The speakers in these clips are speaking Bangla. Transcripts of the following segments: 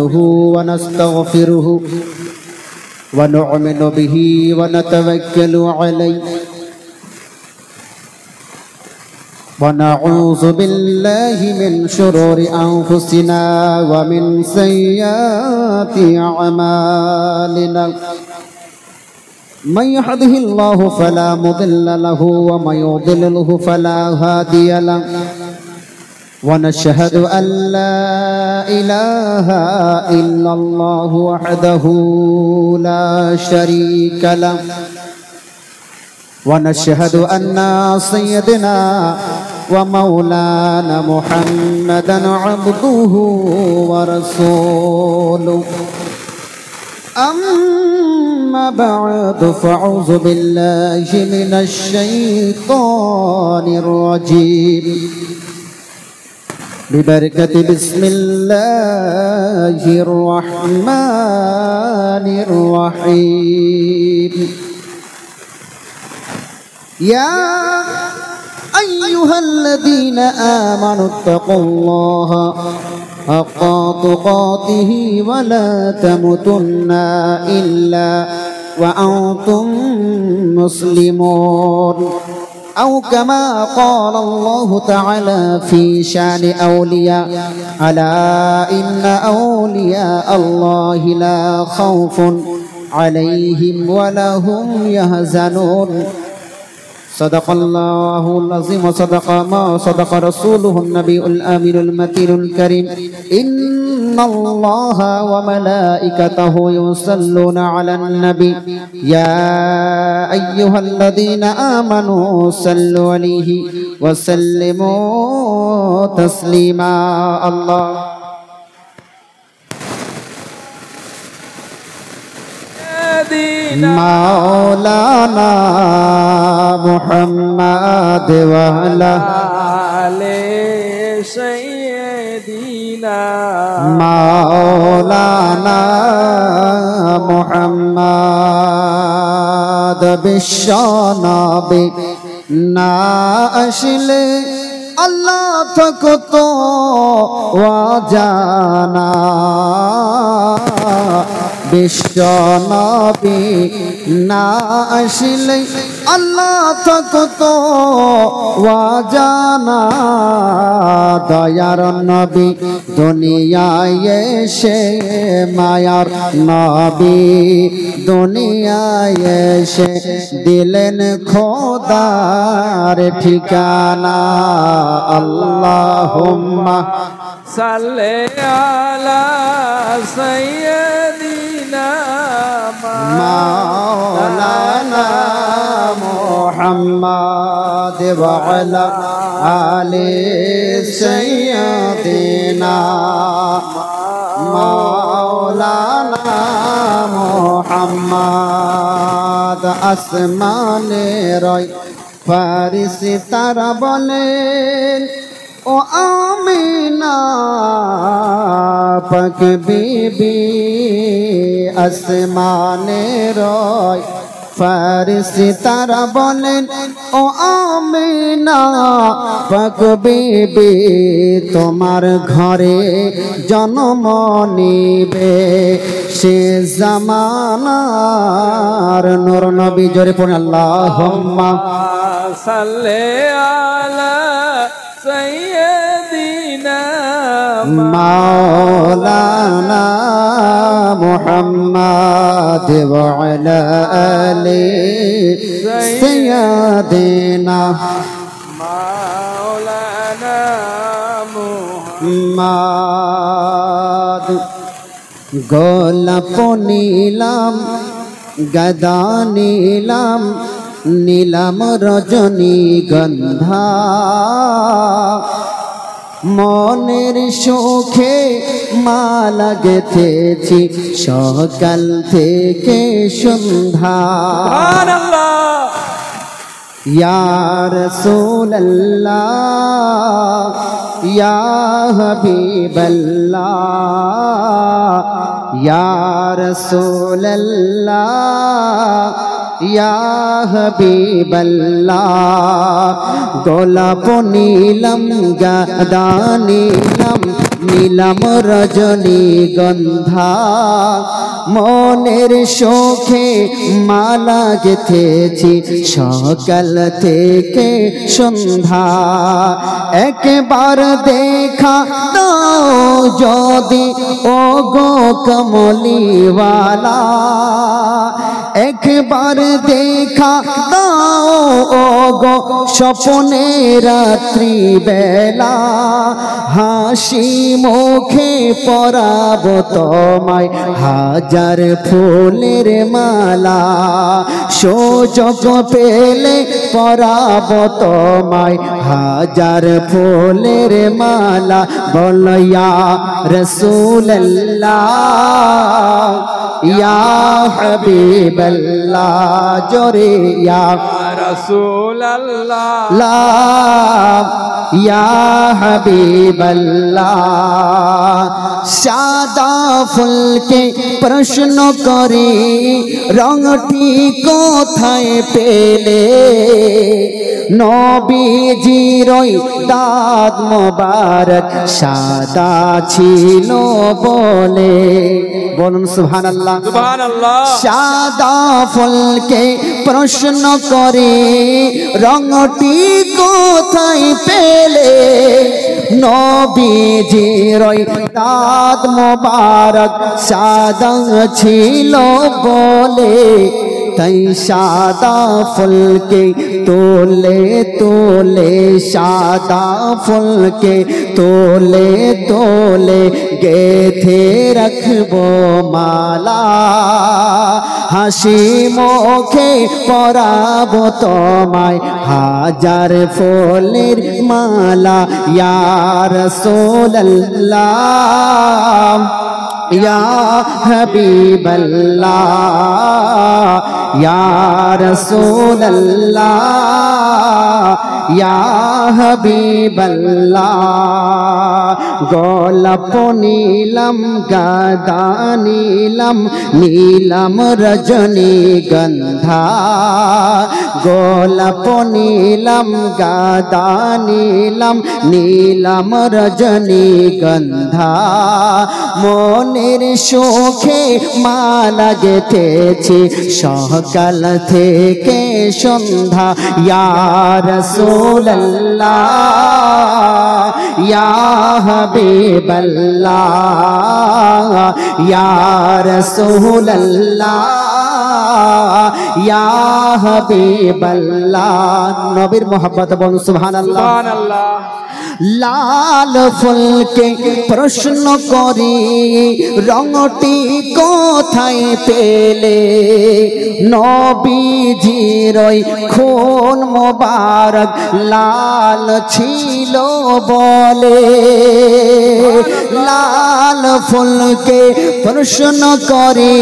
نحمده ونستغفره ونؤمن به ونتوكل عليه ونعوذ بالله من شرور أنفسنا ومن سيئات أعمالنا من يهده الله فلا مضل له ومن يضلله فلا هادي له ونشهد أن لا إله إلا الله وحده لا شريك له ونشهد أن سيدنا ومولانا محمدا عبده ورسوله أما بعد فأعوذ بالله من الشيطان الرجيم ببركة بسم الله الرحمن الرحيم يا أيها الذين آمنوا اتقوا الله حق تقاته ولا تموتن إلا وأنتم مسلمون أو كما قال الله تعالى في شأن أولياء ألا إن أولياء الله لا خوف عليهم ولا هم يحزنون صدق الله العظيم وصدق رسوله النبي الآمن المتين الكريم إن الله وملائكته يصلون على النبي يا أيها الذين آمنوا صلوا عليه وسلموا تسليما الله مولانا محمد وعلى آله سيدنا مولانا محمد بالشنابي ناشلي الله تكتو وجانا বিশ্বনবী না আসলে আল্লাহ থাকতো ওয়াজানা দয়ার নবী দুনিয়ায় এসে মায়ার নবী দুনিয়ায় এসে দিলেন খোদার ঠিকানা আল্লাহুম্মা সাল্লি আলা সাইয়্যিদিনা مولانا محمد وعلى آل سيدنا مولانا محمد আসমানে রয় ফারিস্তারা বলেন ও আমিনা পাক বিবি আসমানে রয় ফারিস্তারা বলেন ও আমিনা পাক বিবি তোমার ঘরে জন্ম নিবে সে জামানার নূর নবী জোরে পড়ে আল্লাহুম্মা সাল্লি আলা সাইয়্যিদিনা مولانا محمد وعلى آل سيدنا مولانا محمد গোলাপ নীলাম গদা নীলাম নীলাম রজনীগন্ধা মনের সুখে মালা গেথেছি সকাল থেকে সন্ধ্যা সুবহানাল্লাহ ইয়া রাসূলুল্লাহ ইয়া হাবিবাল্লাহ ইয়া রাসূলুল্লাহ ইয়া হাবিবাল্লাহ গোলাপ নীলম গাদা নীলম নীলাম রজনীগন্ধা মনের শোকে মালা গেথেছি সকাল থেকে সন্ধ্যা একবার দেখা দাও যদি ও গো কমলিওয়ালা একবার দেখা দাও ও গো স্বপ্নে রাত্রি বেলা হাসি মুখে পরাবো তোমায় হাজার ফুলের মালা সুযোগ পেলে পরাবো তোমায় হাজার ফুলের মালা বল ইয়া রাসূলুল্লাহ ইয়া হাবিবাল্লাহ জোরে ইয়া রাসূলুল্লাহ লা ইয়া হাবিবাল্লাহ সাদা ফুলকে প্রশ্ন করি রংটি কোথায় পেলে নবীজির দাঁত মোবারক সাদা ছিল বলে বলুন সুবহানাল্লাহ সুবহানাল্লাহ সাদা ফুলকে প্রশ্ন করে রংটি কোথায় পেলে নবীজির দাঁত মোবারক সাদা ছিল বলে তাই সাদা ফুলকে তোলে তোলে সাদা ফুলকে তোলে তোলে গেথে রাখবো মালা হাসি মুখে পরাবো তোমায় হাজার ফুলের মালা ইয়া রাসূলুল্লাহ ইয়া হাবিবাল্লাহ ইয়া রাসূলুল্লাহ ইয়া হাবিবাল্লাহ গোলাপ নীলম গাদা নীলম নীলম রজনীগন্ধা গোলাপ নীলম গাদা নীলম নীলম রজনীগন্ধা মনের সুখে মালা গেথেছি সকাল থেকে সন্ধ্যা ইয়া রাসূলুল্লাহ ইয়া হাবিবাল্লাহ ইয়া রাসূলুল্লাহ ইয়া হাবিবাল্লাহ নবীর মোহাব্বত বলুন সুবহানাল্লাহ সুবহানাল্লাহ লাল ফুলকে প্রশ্ন করি রংটি কোথায় পেলে নবীজির খুন মোবারক লাল ছিল বলে লাল ফুলকে প্রশ্ন করি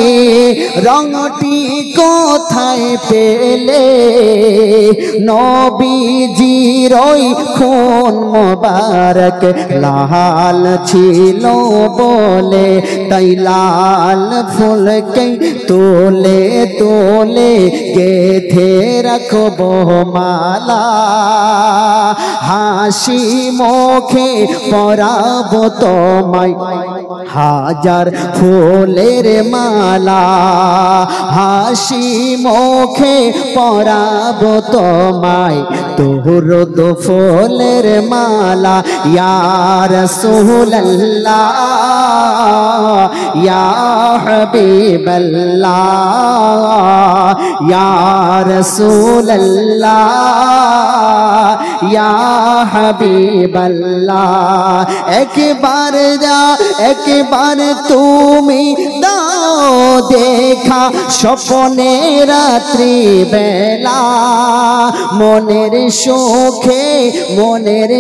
রংটি কোথায় পেলে নবীজির খুন মোবারক লাল ছিল বলে তাই লাল ফুলকে তোলে তোলে গেথে রাখবো মালা হাসি মুখে পরাবো তোমায় হাজার ফুলের মালা হাসি মুখে পরাবো তোমায় তোহরদ ফুলের মালা ইয়া রাসূলুল্লাহ ইয়া হাবিবাল্লাহ ইয়া রাসূলুল্লাহ ইয়া হাবিবাল্লাহ একবার তুমি দাও দেখা স্বপ্নে রাত্রি বেলা মনের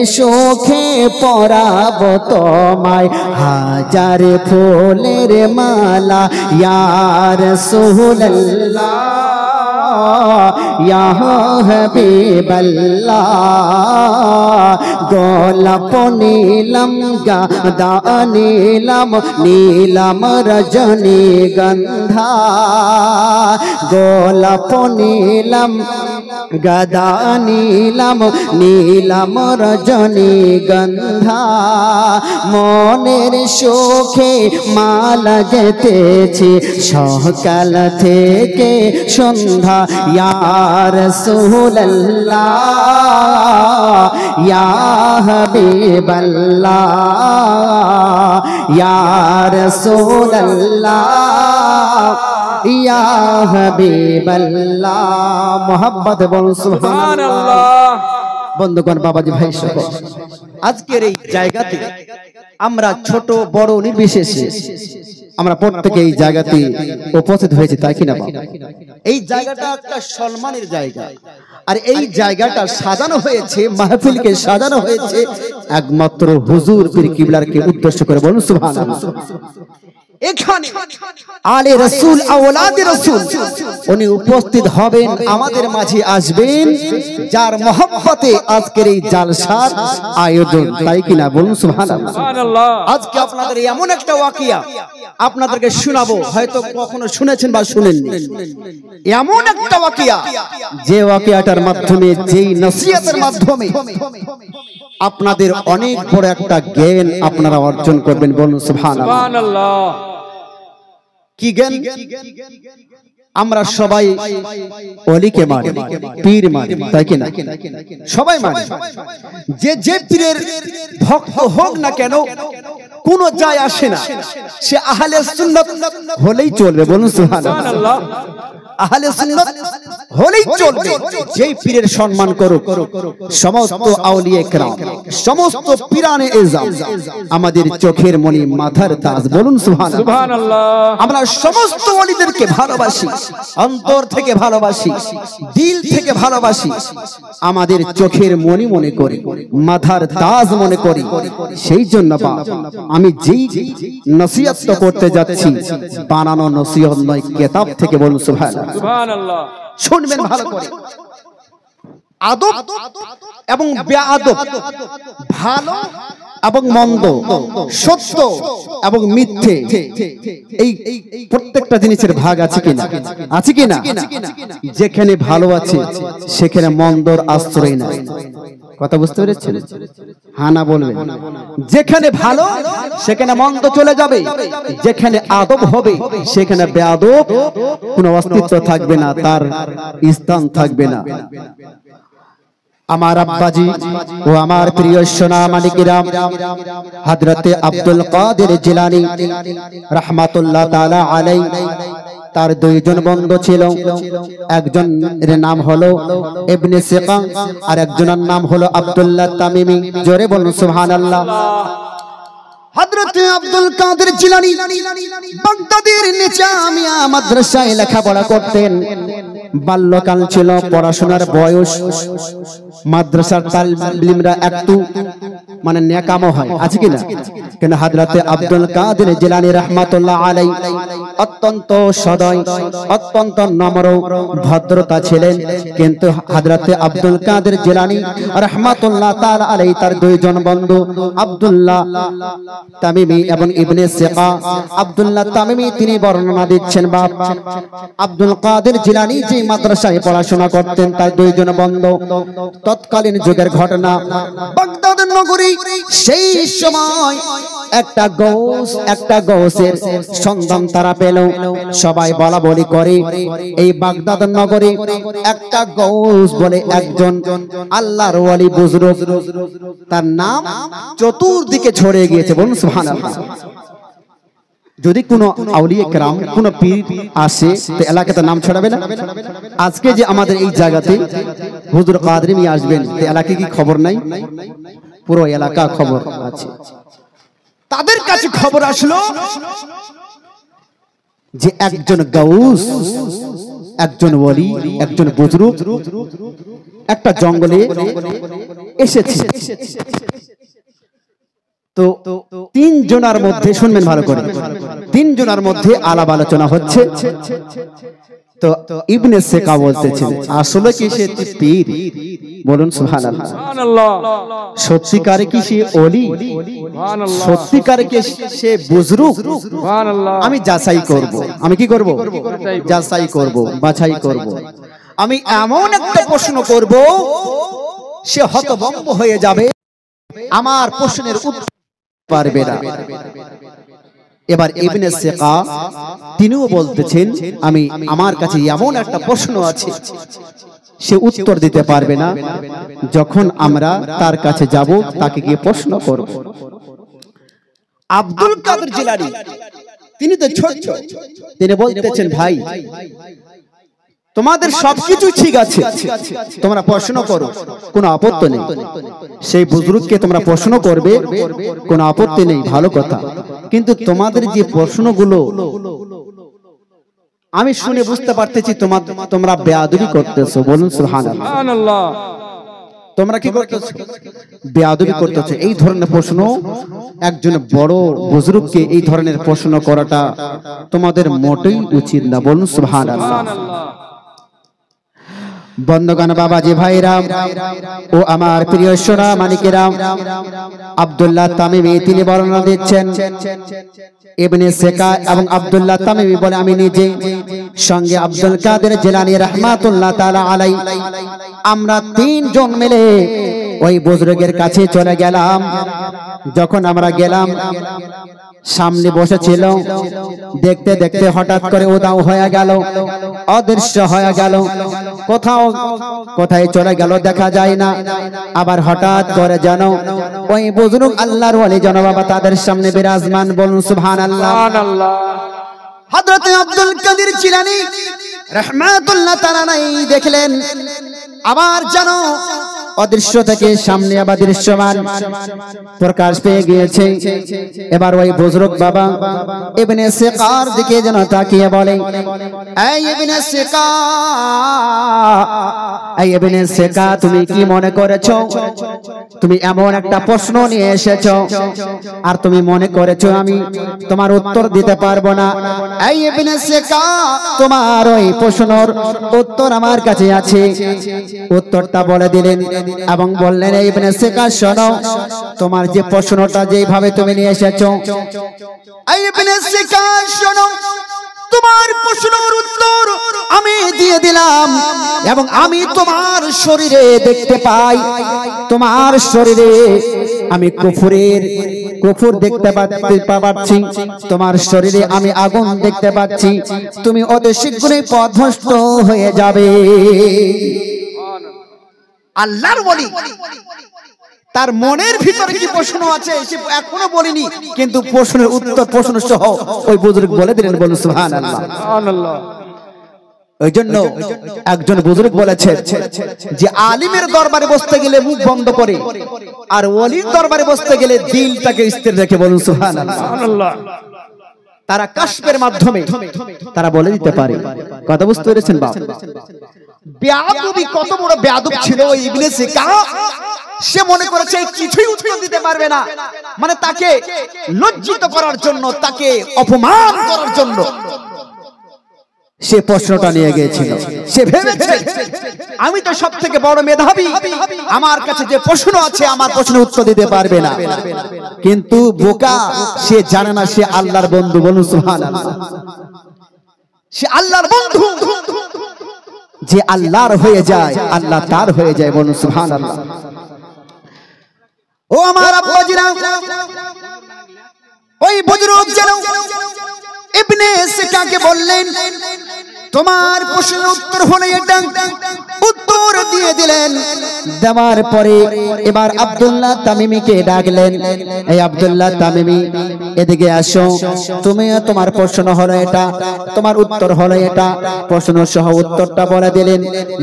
সুখে পরাবো তোমায় হাজার ফুলের মালা ইয়া রাসূলুল্লাহ ইয়া হাবিবাল্লাহ গোলাপ নীলম গাদা নীলম নীলম রজনীগন্ধা গোলাপ নীলম গদা নীলাম নীলাম রজনী গন্ধা মনের সুখে মালা গেতেছি সকাল থেকে সন্ধ্যা ইয়া রাসূলুল্লাহ ইয়া হাবিবাল্লাহ ইয়া রাসূলুল্লাহ ইয়া হাবিবাল্লাহ মোহাম্মদ বলুন সুবহানাল্লাহ। বন্ধুগণ বাবাজি ভাই সহ আজকের এই জায়গাতে আমরা ছোট বড় নির্বিশেষে আমরা প্রত্যেকে এই জায়গাতে উপস্থিত হয়েছি, তাই কিনা? এই জায়গাটা একটা সম্মানের জায়গা, আর এই জায়গাটা সাজানো হয়েছে, মাহফিলকে সাজানো হয়েছে একমাত্র হুজুর পীর কিবলাকে উদ্দেশ্য করে। বলুন সুবহানাল্লাহ। এখানে আলে রাসূল আওলাদে রাসূল উনি উপস্থিত হবেন, আমাদের মাঝে আসবেন, যার মহব্বতে আজকের এই জালসার আয়োজন, তাই কিনা? বলুন সুবহানাল্লাহ। আজকে আপনাদের এমন একটা ওয়াকিয়া আপনাদেরকে শোনাবো, হয়তো কখনো শুনেছেন বা শুনেননি। এমন একটা ওয়াকিয়া, যে ওয়াকিয়াটার মাধ্যমে, যেই নসিহতের মাধ্যমে আপনাদের অনেক বড় একটা জ্ঞান আপনারা অর্জন করবেন। বলুন সুবহানাল্লাহ। কি জ্ঞান? আমরা সবাই ওলিকে মানি, পীর মানি, তাই কিনা? সবাই মানি। যে পীরের ভক্ত হোক না কেন, কোন যায় আসে না, সে আহলে সুন্নাত হলেই চলবে। বলুন সুবহানাল্লাহ। আহলে সুন্নাত হলেই চলবে। যেই পীরের সম্মান করুক, সমস্ত আউলিয়া কেরাম, সমস্ত পীরানে এজাম আমাদের চোখের মণি, মাথার তাজ। বলুন সুবহানাল্লাহ। আমরা সমস্ত ওলিদেরকে ভালোবাসি, অন্তর থেকে ভালোবাসি, দিল থেকে ভালোবাসি, আমাদের চোখের মণি মনে করি, মাথার তাজ মনে করি। সেই জন্য আমি যেই নসিহত করতে যাচ্ছি, বানানো নসিহত নয়, কিতাব থেকে। বলুন সুবহানাল্লাহ। শুনবেন ভালো করে। আদব এবং বেআদব, ভালো এবং মন্দ, সত্য এবং মিথ্যে, এই প্রত্যেকটা জিনিসের ভাগ আছে কিনা? আছে কিনা? যেখানে ভালো আছে সেখানে মন্দর আশ্রয় নাই। কথা বুঝতে পেরেছেন? হ্যাঁ না বলবেন। যেখানে ভালো সেখানে মন্দ চলে যাবে, যেখানে আদব হবে সেখানে বেআদব কোনো অস্তিত্ব থাকবে না, তার স্থান থাকবে না। আমার আব্বাজি ও আমার প্রিয় সোনা মানিকেরাম, হযরতে আব্দুল কাদের জিলানী রাহমাতুল্লাহ তাআলা আলাইহি, তার দুইজন বন্ধু ছিল। একজনের নাম হলো ইবনে সিকা, আর একজনের নাম হলো আব্দুল্লাহ তামিমি। জোরে বলুন সুবহানাল্লাহ। হযরতে আব্দুল কাদের জিলানী বাগদাদের নিজামিয়া মাদ্রাসায় লেখাপড়া করতেন। বাল্যকাল ছিল, পড়াশোনার বয়স। মাদ্রাসার তালিমরা একটু মানে নেকামো হয়, আছে কিনা? কিন্তু হযরতে আব্দুল কাদের জিলানী রাহমাতুল্লাহ আলাইহি অত্যন্ত সদয়, অত্যন্ত নম্র, ভদ্রতা ছিলেন। কিন্তু হযরতে আব্দুল কাদের জিলানী রাহমাতুল্লাহ তাআলা আলাইহি তার দুইজন বন্ধু আব্দুল্লাহ তামিমি এবং ইবনে সিকা। আব্দুল্লাহ তামিমি তিনি বর্ণনা দিচ্ছেন, বাপ আব্দুল কাদের জিলানী যে মাদ্রাসায় পড়াশোনা করতেন, তার দুইজন বন্ধু। তৎকালীন যুগের ঘটনা, বাগদাদ নগরী সেই সময় একটা গৌসের সন্ধান তারা পেল। সবাই বলা বলি করে, এই বাগদাদ নগরী একটা গৌস বলে একজন আল্লাহর ওয়ালি বুজুর্গ, তার নাম চতুর্দিকে ছড়িয়ে গিয়েছে। বলুন সুবহানাল্লাহ। যদি কোনো আউলিয়া কেরাম, কোনো পীর আসে, তো এলাকাতে নাম ছড়াবে না? আজকে যে আমাদের এই জায়গাতে হুজুর কাদরি মিয়া আসবেন, তো এলাকায় কি খবর নাই? পুরো এলাকা খবর আছে। তাদের কাছে খবর আসলো যে একজন গাউস, একজন ওলি, একজন বুজুর্গ একটা জঙ্গলে এসেছে। তো তিন জনের মধ্যে, শুনবেন ভালো করে, তিন জনের মধ্যে আলাপ আলোচনা হচ্ছে। তো ইবনে সিকা বলতেছেন, আসলে কি সে পীর? বলুন সুবহানাল্লাহ। সত্যিকারে কি সে ওলি? সত্যিকারে কি সে বুজুর্গ? আমি যাচাই করব। আমি কি করব? যাচাই করব, বাছাই করব। আমি এমন একটা প্রশ্ন করব সে হতভম্ব হয়ে যাবে, আমার প্রশ্নের উত্তর পারবে না। এবার ইবনে সিকা তিনিও বলতেছেন আমি আমার কাছে এমন একটা প্রশ্ন আছে সে উত্তর দিতে পারবে না, যখন আমরা তার কাছে যাব তাকে গিয়ে প্রশ্ন করব। আব্দুল কাদের জিলানী তিনি তো ছোট, তিনি বলতেছেন ভাই তোমাদের সবকিছু ঠিক আছে, তোমরা প্রশ্ন করো, কোনো আপত্তি নেই। সেই বুজুর্গকে তোমরা প্রশ্ন করবে, কোনো আপত্তি নেই, ভালো কথা। কিন্তু তোমাদের যে প্রশ্নগুলো আমি শুনে বুঝতে পারতেছি তোমরা বেয়াদবি করতেছো। বলুন সুবহানাল্লাহ। তোমরা কি করতেছো? বেয়াদবি করতেছো। এই ধরনের প্রশ্ন একজন বড় বুজুর্গকে এই ধরনের প্রশ্ন করাটা তোমাদের মোটেই উচিত না। বলুন সুবহানাল্লাহ। বন্ধুগণ, বাবাজি ভাইরা ও আমার প্রিয় সোনা মানিকেরা, আব্দুল্লাহ তামিমি তিনি বর্ণনা দিচ্ছেন, ইবনে সিকা এবং আব্দুল্লাহ তামিমি বলে আমি নিজে সঙ্গে আব্দুল কাদের জিলানী রাহমাতুল্লাহ তাআলা আলাইহি আমরা তিনজন মিলে ওই বুজুর্গের কাছে চলে গেলাম। যখন আমরা গেলাম সামনে বসেছিল, দেখতে দেখতে হঠাৎ করে উধাও হয়ে গেল, অদৃশ্য হয়ে গেল, কোথায় চলে গেল দেখা যায় না। আবার হঠাৎ করে যেন ওই বুজুর্গ আল্লাহর ওলি যেন বাবা তাদের সামনে বিরাজমান। বলুন সুবহানাল্লাহ। হযরত আব্দুল কাদের জিলানী রাহমাতুল্লাহ তাআলা আলাইহি দেখলেন আবার যেন অদৃশ্য থেকে সামনে আবার দৃশ্যমান প্রকাশ পেয়ে গিয়েছে। এবার ওই বুজুর্গ বাবা ইবনে সিকার দিকে যেন তাকিয়ে বলে, এই ইবনে সিকা, এই ইবনে সিকা, তুমি কি মনে করেছো তুমি এমন একটা প্রশ্ন নিয়ে এসেছো আর তুমি মনে করেছো আমি তোমার উত্তর দিতে পারবো না? এই ইবনে সিকা, তোমার ওই প্রশ্নের উত্তর আমার কাছে আছে। উত্তরটা বলে দিলেন এবং বললেন, এই ইবনে সিকা শোনো, তোমার যে প্রশ্নটা যেভাবে তুমি নিয়ে এসেছো, এই ইবনে সিকা শোনো, তোমার প্রশ্নের উত্তর আমি দিয়ে দিলাম এবং আমি তোমার শরীরে দেখতে পাই, তোমার শরীরে আমি কুফর দেখতে পাচ্ছি, তোমার শরীরে আমি আগুন দেখতে পাচ্ছি, তুমি অতি শীঘ্রই পথভ্রষ্ট হয়ে যাবে। আল্লাহর ওলি তার মনের ভিতরে কি প্রশ্ন আছে সে এখনো বলেনি, কিন্তু প্রশ্নের উত্তর প্রশ্ন সহ ওই বুজুর্গ বলে দিলেন। বলুন সুবহানাল্লাহ। ওই জন্য একজন বুজুর্গ বলেছেন যে আলিমের দরবারে বসতে গেলে মুখ বন্ধ করে আর ওলির দরবারে বসতে গেলে দিলটাকে স্থির রেখে। বলুন সুবহানাল্লাহ। তারা কাশফের মাধ্যমে তারা বলে দিতে পারে। কথা বুঝতে পেরেছেন বাপ? বেয়াদবি কত বড় বেয়াদব ছিল ওই ইবনে সিকা, সে মনে করেছে কিছুই উত্তর দিতে পারবে না, মানে তাকে লজ্জিত করার জন্য, তাকে অপমান করার জন্য সে প্রশ্নটা নিয়ে গিয়েছিল। সে ভেবেছে আমি তো সব থেকে বড় মেধাবী, আমার কাছে যে প্রশ্ন আছে আমার প্রশ্নের উত্তর দিতে পারবে না। কিন্তু বোকা, সে জানে না সে আল্লাহর বন্ধু। বলুন সুবহানাল্লাহ। সে আল্লাহর বন্ধু, যে আল্লাহর হয়ে যায় আল্লাহ তার হয়ে যায়। বলুন সুবহানাল্লাহ। ও আমার আব্বাজিরা, ওই বুজুর্গ যেন ইবনে সিকাকে বললেন, তোমার প্রশ্নের উত্তর হলো এটা। উত্তর দিয়ে দিলেন। দেওয়ার পরে এবার আব্দুল্লাহ তামিমিকে ডাকলেন, এই আব্দুল্লাহ তামিমি এদিকে আসো, তুমি তোমার প্রশ্ন হলো এটা, তোমার উত্তর হলো এটা। প্রশ্ন সহ উত্তরটা বলে দিলেন।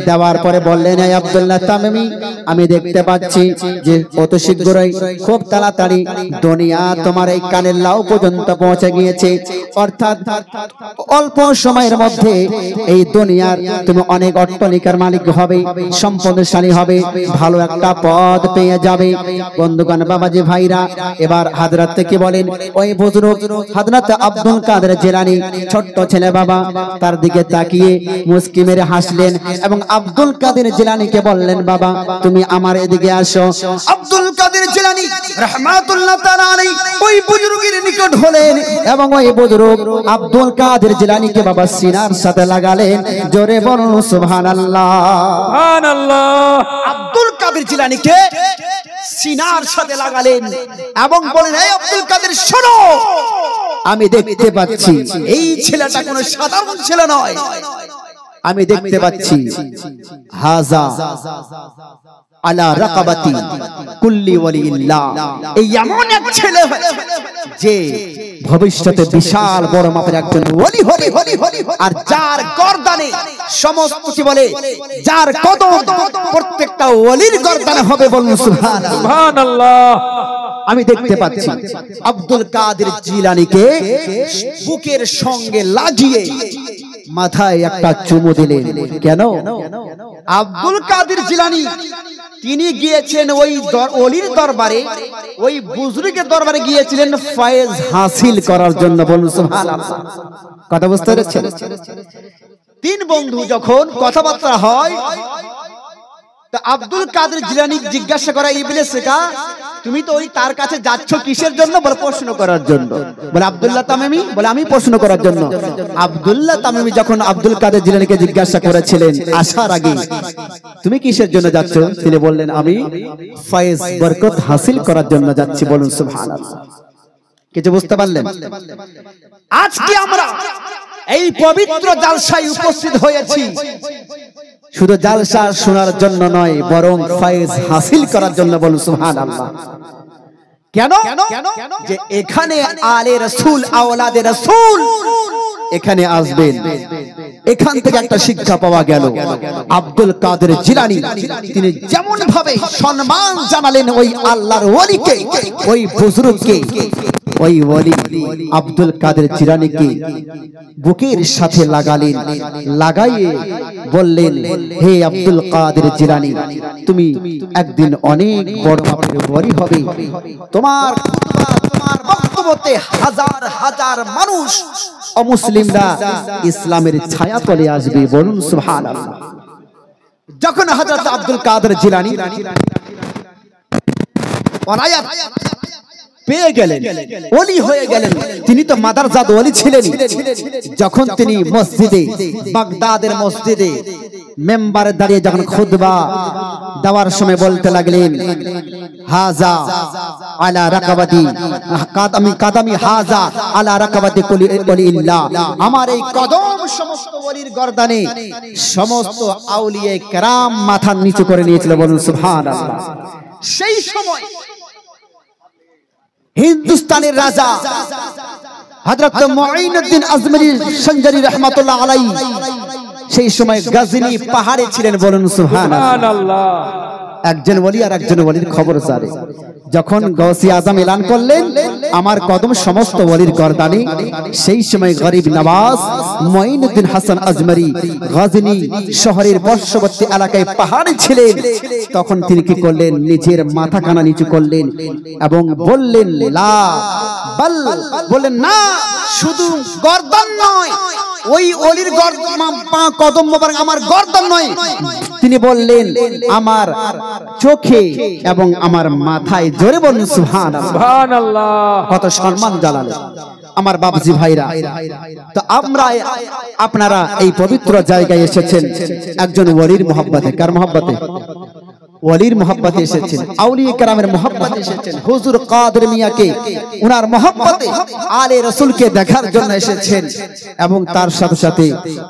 দেওয়ার পরে বললেন, এই আব্দুল্লাহ তামিমি, আমি দেখতে পাচ্ছি যে অত শীঘ্রই খুব তাড়াতাড়ি দুনিয়া তোমার এই কানের লাউ পর্যন্ত পৌঁছে গিয়েছে, অর্থাৎ অল্প সময়ের মধ্যে এই দুনিয়ার তুমি অনেক অট্টালিকার মালিক হবে, সম্পদশালী হবে, ভালো একটা পদ পেয়ে যাবে। বন্ধুগণ বাবাজি ভাইরা, এবার হযরত থেকে বলেন ওই বুজুর্গ হযরত আব্দুল কাদের জিলানী ছোট্ট ছেলে বাবা তার দিকে তাকিয়ে মুস্কি মেরে হাসলেন এবং আব্দুল কাদের জিলানীকে বললেন বাবা তুমি আমার এদিকে আসো। আব্দুল কাদের জিলানী রাহমাতুল্লাহ তাআলা আলাইহি ওই বুজুর্গের নিকট হলেন এবং ওই বুজুর্গ আব্দুল কাদের জিলানীকে বাবা সিনার সাথে লাগালেন। জোরে বলুন সুবহানাল্লাহ। সুবহানাল্লাহ। আব্দুল কাদের জিলানীকে সিনার সাথে লাগালেন এবং বলেন এই আব্দুল কাদের শোনো, আমি দেখতে পাচ্ছি এই ছেলেটা কোনো সাধারণ ছেলে নয়। আমি দেখতে পাচ্ছি হাজা আলা রাকাবাতি কুল্লি ওয়ালিল্লাহ, এই এমন এক ছেলে যে ভবিষ্যতে বিশাল বড় মাপের একজন ওলি হবে আর যার গর্দানে সমস্ত কি বলে যার কদম প্রত্যেকটা ওলির গর্দানে হবে। বলুন সুবহানাল্লাহ। আমি দেখতে পাচ্ছি আব্দুল কাদের জিলানীকে বুকের সঙ্গে লাগিয়ে মাথায় একটা চুমু দিলেন। কেন? আব্দুল কাদের জিলানী তিনি গিয়েছেন ওই ওলির দরবারে, ওই বুজুর্গের দরবারে গিয়েছিলেন ফয়েজ হাসিল করার জন্য। বলুন সুবহানাল্লাহ। কথা বুঝতে পেরেছেন? তিন বন্ধু যখন কথাবার্তা হয় তো আব্দুল কাদের জিলানী জিজ্ঞাসা করা ইবলিস কা তুমি তো ওই তার কাছে যাচ্ছ কিসের জন্য? বলে প্রশ্ন করার জন্য। বলে আব্দুল্লাহ তামিমি? বলে আমি প্রশ্ন করার জন্য। আব্দুল্লাহ তামিমি যখন আব্দুল কাদের জিলানীকে জিজ্ঞাসা করেছিলেন আসার আগে তুমি কিসের জন্য যাচ্ছ, তিনি বললেন আমি ফয়েজ বরকত হাসিল করার জন্য যাচ্ছি। বলুন সুবহানাল্লাহ। কিছু বুঝতে পারলেন? আজকে আমরা এই পবিত্র জালসায় উপস্থিত হয়েছি শুধু জালসা শোনার জন্য নয়, বরং ফয়েজ হাসিল করার জন্য। বলুন সুবহানাল্লাহ। কেন? যে এখানে আলে রাসূল আওলাদে রাসূল এখানে আসবেন, এখান থেকে একটা শিক্ষা পাওয়া গেল। আব্দুল কাদের জিলানী তিনি যেমন ভাবে সম্মান জানালেন ওই আল্লাহর ওলিকে, ওই বুজুর্গকে, ওই ওলি আব্দুল কাদের জিলানীকে বুকের সাথে লাগালেন, লাগাইয়ে বললেন হে আব্দুল কাদের জিলানী তুমি একদিন অনেক বড় ওলি হবে। তোমার বক্তব্যতে হাজার হাজার মানুষ অমুসলিমরা ইসলামের ছায়া তলে আসবে। বলুন সুবহানাল্লাহ। যখন হযরত আব্দুল কাদের জিলানী ওলায়াত পেয়ে গেলেন, ওলি হয়ে গেলেন, তিনি তো মাদারজাদ ওলি ছিলেন। যখন তিনি মসজিদে বাগদাদের মসজিদে মেম্বারে দাঁড়িয়ে যখন খুতবা দেওয়ার সময় বলতে লাগলেন হাজা আলা রাকাবাতি কাদামি হাজা আলা রাকাবাতি কুলিল্লাহ, আমার এই কদম সমস্ত ওলির গর্দানে সমস্ত আউলিয়া কেরাম মাথা নিচু করে নিয়েছিল। বলুন সুবহানাল্লাহ। সেই সময় হিন্দুস্তানের রাজা হযরত মুঈনুদ্দিন আজমেরী সঞ্জারি রাহমাতুল্লাহ আলাইহি সেই সময় গজনী পাহাড়ে ছিলেন। বলুন সুবহানাল্লাহ। একজন ওলি আর একজন ওলির খবর জানে। যখন গৌসি আজম এলান করলেন আমার কদম সমস্ত ওলির গর্দানে, সেই সময় গরিব নওয়াজ মুঈনুদ্দিন হাসান আজমেরী গজনী শহরের পার্শ্ববর্তী এলাকায় পাহাড়ে ছিলেন। তখন তিনি কি করলেন? নিজের মাথা কানা নিচু করলেন এবং বললেন লা বাল, বললেন না শুধু গর্দান নয়, ওই ওলির কদম মোবারক আমার গর্দান নয়, তিনি বললেন আমার চোখে এবং আমার মাথায়। জোরে বলুন সুবহানাল্লাহ। কত সম্মান জানালেন আমার বাবাজি ভাইরা। তো আমরা আপনারা এই পবিত্র জায়গায় এসেছেন একজন ওলির মহব্বতে। কার মহব্বতে? ওলির মহব্বতে এসেছেন, আউলিয়া কেরামের মহব্বতে এসেছেন, হুজুর কাদের মিয়াকে উনার মহব্বতে আলে রাসূলকে দেখার জন্য এসেছেন এবং তার সাথে সাথে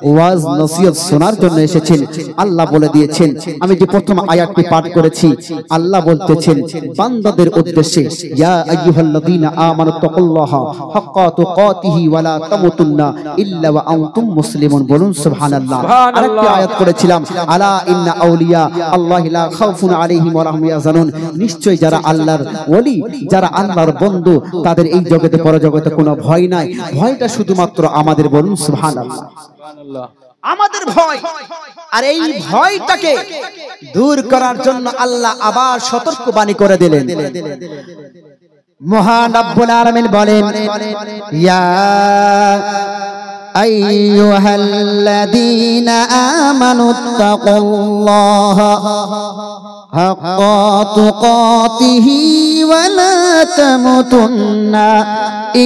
ওয়াজ নসিহত শোনার জন্য এসেছেন। আল্লাহ বলে দিয়েছেন, আমি যে প্রথম আয়াতটি পাঠ করেছি, আল্লাহ বলতেছেন বান্দাদের উদ্দেশ্যে ইয়া আইয়ুহাল্লাযীনা আমানু তাকুল্লাহা হাক্কা তুকাতিহি ওয়া লা তামুতুন্না ইল্লা ওয়া আনতুম মুসলিমুন। বলুন সুবহানাল্লাহ। আরেকটি আয়াত করেছিলাম আলা ইন্না আউলিয়া আল্লাহি লা খাউফুন আলাইহিম ওয়া লাহুম ইয়াহজানুন, নিশ্চয় যারা আল্লাহর ওলি, যারা আল্লাহর বন্ধু, তাদের এই জগতে পরজগতে কোনো ভয় নাই, ভয়টা শুধুমাত্র আমাদের। বলুন সুবহানাল্লাহ। আমাদের ভয়। আর এই ভয়টাকে দূর করার জন্য আল্লাহ আবার সতর্কবাণী করে দিলেন। মহান রব্বুল আলামিন বলেন, ইয়া আইয়ুহাল্লাযীনা আমানুত্তাকুল্লাহা হাক্কা তুকাতিহি ওয়া লা তামুতুন্না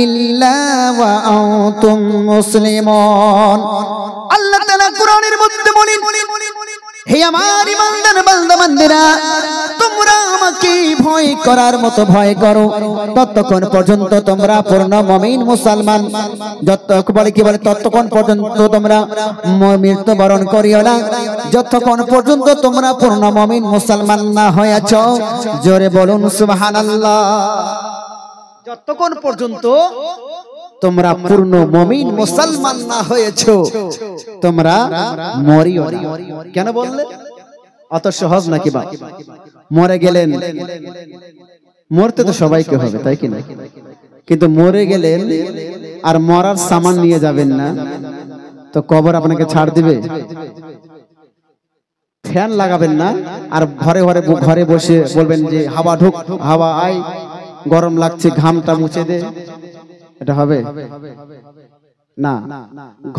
ইল্লা ওয়া আনতুম মুসলিমুন। আল্লাহ তাআলা কোরআনের মধ্যে বলেন, হে আমার ইমানদার বান্দা বান্দিরা, তোমরা আমাকে ভয় করার মতো ভয় করো ততক্ষণ পর্যন্ত তোমরা পূর্ণ মুমিন মুসলমান। ততক্ষণ পর্যন্ত তোমরা মৃত্যুবরণ করিও না, যতক্ষণ পর্যন্ত তোমরা পূর্ণ মুমিন মুসলমান না হয়েছ। জোরে বলুন সুবহানাল্লাহ। যতক্ষণ পর্যন্ত তোমরা পূর্ণ মুমিন মুসলমান না হয়েছো তোমরা মরিও না। কেন বললে? অত সহজ নাকি বা? মরে গেলেন, মরতে তো সবাইকে হবে, তাই কি না? কিন্তু মরে গেলেন আর মরার সামান নিয়ে যাবেন না, তো কবর আপনাকে ছাড় দিবে? ফ্যান লাগাবেন না আর ঘরে বসে বলবেন যে হাওয়া ঢুক, হাওয়া আয়, গরম লাগছে, ঘামটা মুছে দে, এটা হবে না।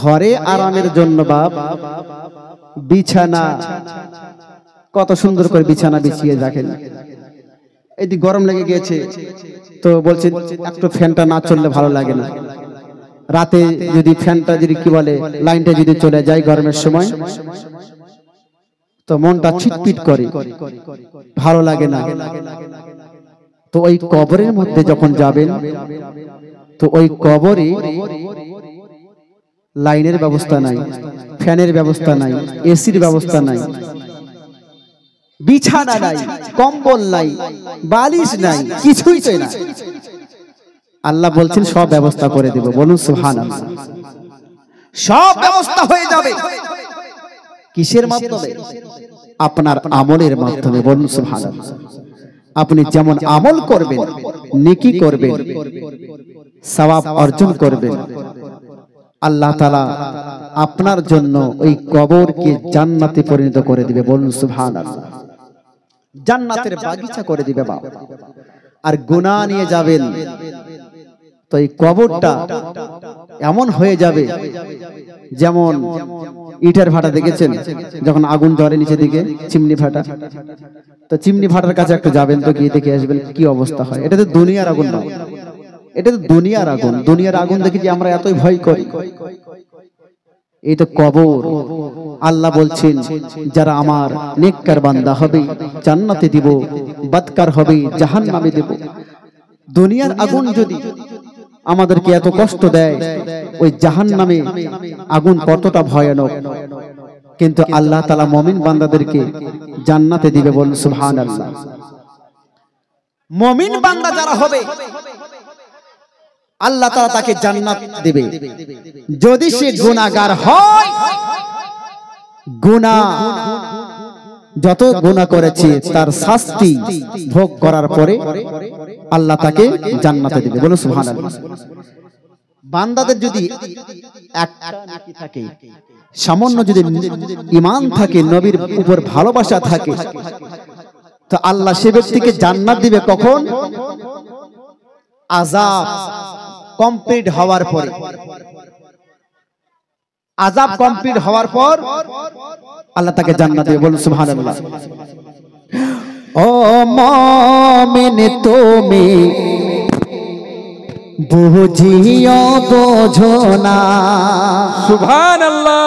ঘরে আরামের জন্য বাপ বিছানা, কত সুন্দর করে বিছানা বিছিয়ে রাখেন। এই যে গরম লেগে গিয়েছে তো বলছেন একটু ফ্যানটা না চললে ভালো লাগে না। রাতে যদি ফ্যানটা যদি কি বলে লাইনটা যদি চলে যায় গরমের সময় তো মনটা ছিটপিট করে, ভালো লাগে না। তো ওই কবরের মধ্যে যখন যাবেন তো ওই কবরে লাইনের ব্যবস্থা নাই, ফ্যানের ব্যবস্থা নাই, এসির ব্যবস্থা নাই, বিছানা নাই, কম্বল নাই, বালিশ নাই, কিছুই তো না। আল্লাহ বলছেন সব ব্যবস্থা করে দেব। বলুন সুবহানাল্লাহ। সব ব্যবস্থা হয়ে যাবে। কিসের মাধ্যমে? আপনার আমলের মাধ্যমে। বলুন সুবহানাল্লাহ। আপনি যেমন আমল করবেন, নেকি করবেন, সওয়াব অর্জন করবেন, আল্লাহ তাআলা আপনার জন্য ওই কবরকে জান্নাতে পরিণত করে দিবে। বলুন সুবহানাল্লাহ। জান্নাতের বাগিচা করে দিবে বাবা। আর গুনাহ নিয়ে যাবেন তো এই কবরটা এমন হয়ে যাবে যেমন ইটের ভাটা দেখেছেন যখন আগুন জ্বলে নিচে দিকে, চিমনি ভাটা, তো চিমনি ভাটার কাছে একটু যাবেন তো গিয়ে দেখে আসবেন কি অবস্থা হয়। এটা তো দুনিয়ার আগুন না, এটা তো দুনিয়ার আগুন। দুনিয়ার আগুন দেখে যে আমরা এতই ভয় করি, এই তো কবর। আল্লাহ বলছেন যারা আমার নেককার বান্দা হবে জান্নাতে দিব, বদকার হবে জাহান্নামে দেব। দুনিয়ার আগুন যদি আমাদেরকে এত কষ্ট দেয়, ওই জাহান্নামে আগুন কতটা ভয়ানক, কিন্তু আল্লাহ তাআলা মুমিন বান্দাদেরকে জান্নাতে দিবে। বলুন সুবহানাল্লাহ। মুমিন বান্দা যারা হবে আল্লাহ তাআলা তাকে জান্নাত দিবে। যদি সে গুনাহগার হয়, গুনাহ যত গুনাহ করেছে তার শাস্তি ভোগ করার পরে আল্লাহ তাকে জান্নাতে দিবে। বলুন সুবহানাল্লাহ। বান্দাদের যদি একটা নেকি থাকে, সামান্য যদি ঈমান থাকে, নবীর উপর ভালোবাসা থাকে, তো আল্লাহ সে ব্যক্তিকে জান্নাত দিবে। কখন? আযাব কমপ্লিট হওয়ার পরে। আযাব কমপ্লিট হওয়ার পর আল্লাহ তাকে জান্নাত দিবে। বলুন সুবহানাল্লাহ। ও মুমিন তুমি বুঝিও বোঝো না। সুবহানাল্লাহ।